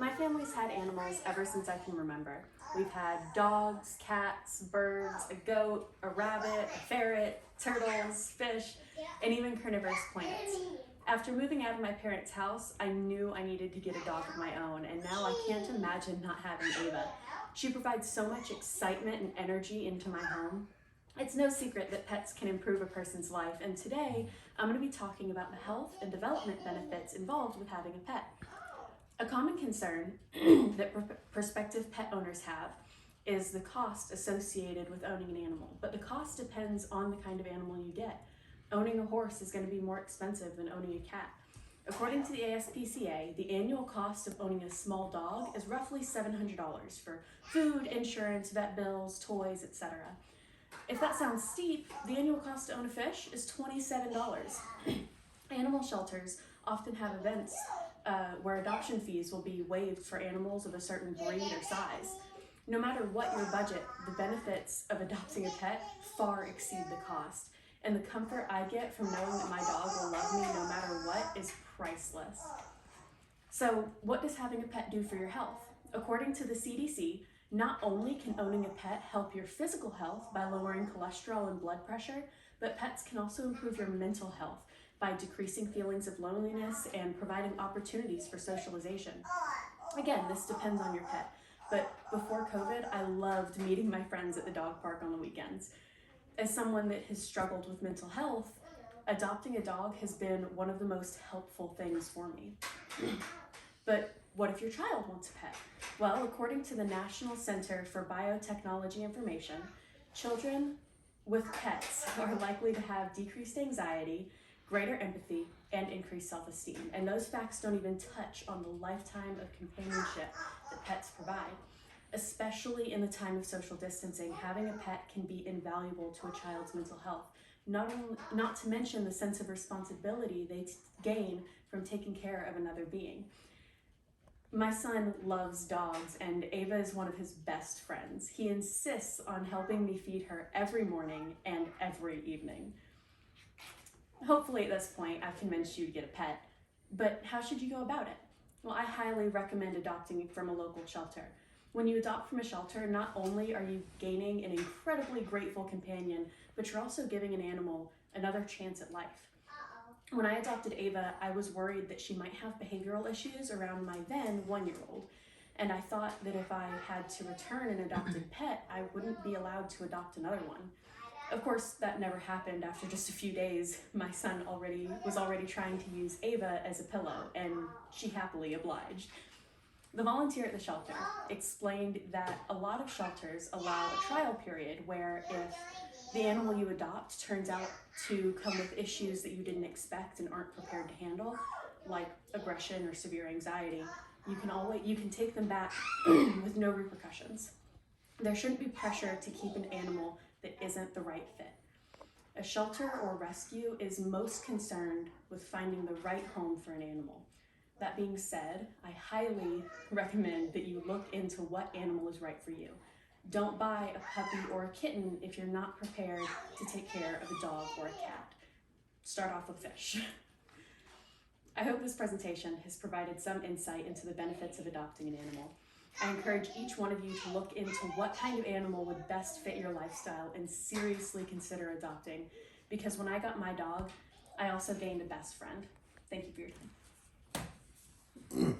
My family's had animals ever since I can remember. We've had dogs, cats, birds, a goat, a rabbit, a ferret, turtles, fish, and even carnivorous plants. After moving out of my parents' house, I knew I needed to get a dog of my own, and now I can't imagine not having Ava. She provides so much excitement and energy into my home. It's no secret that pets can improve a person's life, and today I'm going to be talking about the health and development benefits involved with having a pet. A common concern that prospective pet owners have is the cost associated with owning an animal, but the cost depends on the kind of animal you get. Owning a horse is going to be more expensive than owning a cat. According to the ASPCA, the annual cost of owning a small dog is roughly $700 for food, insurance, vet bills, toys, etc. If that sounds steep, the annual cost to own a fish is $27. Animal shelters often have events where adoption fees will be waived for animals of a certain breed or size. No matter what your budget, the benefits of adopting a pet far exceed the cost. And the comfort I get from knowing that my dog will love me no matter what is priceless. So, what does having a pet do for your health? According to the CDC, not only can owning a pet help your physical health by lowering cholesterol and blood pressure, but pets can also improve your mental health by decreasing feelings of loneliness and providing opportunities for socialization. Again, this depends on your pet, but before COVID, I loved meeting my friends at the dog park on the weekends. As someone that has struggled with mental health, adopting a dog has been one of the most helpful things for me. But what if your child wants a pet? Well, according to the National Center for Biotechnology Information, children with pets are likely to have decreased anxiety, greater empathy, and increased self-esteem. And those facts don't even touch on the lifetime of companionship that pets provide. Especially in the time of social distancing, having a pet can be invaluable to a child's mental health. Not to mention the sense of responsibility they gain from taking care of another being. My son loves dogs, and Ava is one of his best friends. He insists on helping me feed her every morning and every evening. Hopefully at this point I've convinced you to get a pet, but how should you go about it? Well, I highly recommend adopting from a local shelter. When you adopt from a shelter, not only are you gaining an incredibly grateful companion, but you're also giving an animal another chance at life. When I adopted Ava, I was worried that she might have behavioral issues around my then 1-year-old. And I thought that if I had to return an adopted pet, I wouldn't be allowed to adopt another one. Of course, that never happened. After just a few days, my son was already trying to use Ava as a pillow, and she happily obliged. The volunteer at the shelter explained that a lot of shelters allow a trial period where if the animal you adopt turns out to come with issues that you didn't expect and aren't prepared to handle, like aggression or severe anxiety, you can take them back with no repercussions. There shouldn't be pressure to keep an animal that isn't the right fit. A shelter or rescue is most concerned with finding the right home for an animal. That being said, I highly recommend that you look into what animal is right for you. Don't buy a puppy or a kitten if you're not prepared to take care of a dog or a cat. Start off with fish. I hope this presentation has provided some insight into the benefits of adopting an animal. I encourage each one of you to look into what kind of animal would best fit your lifestyle and seriously consider adopting, because when I got my dog, I also gained a best friend. Thank you for your time.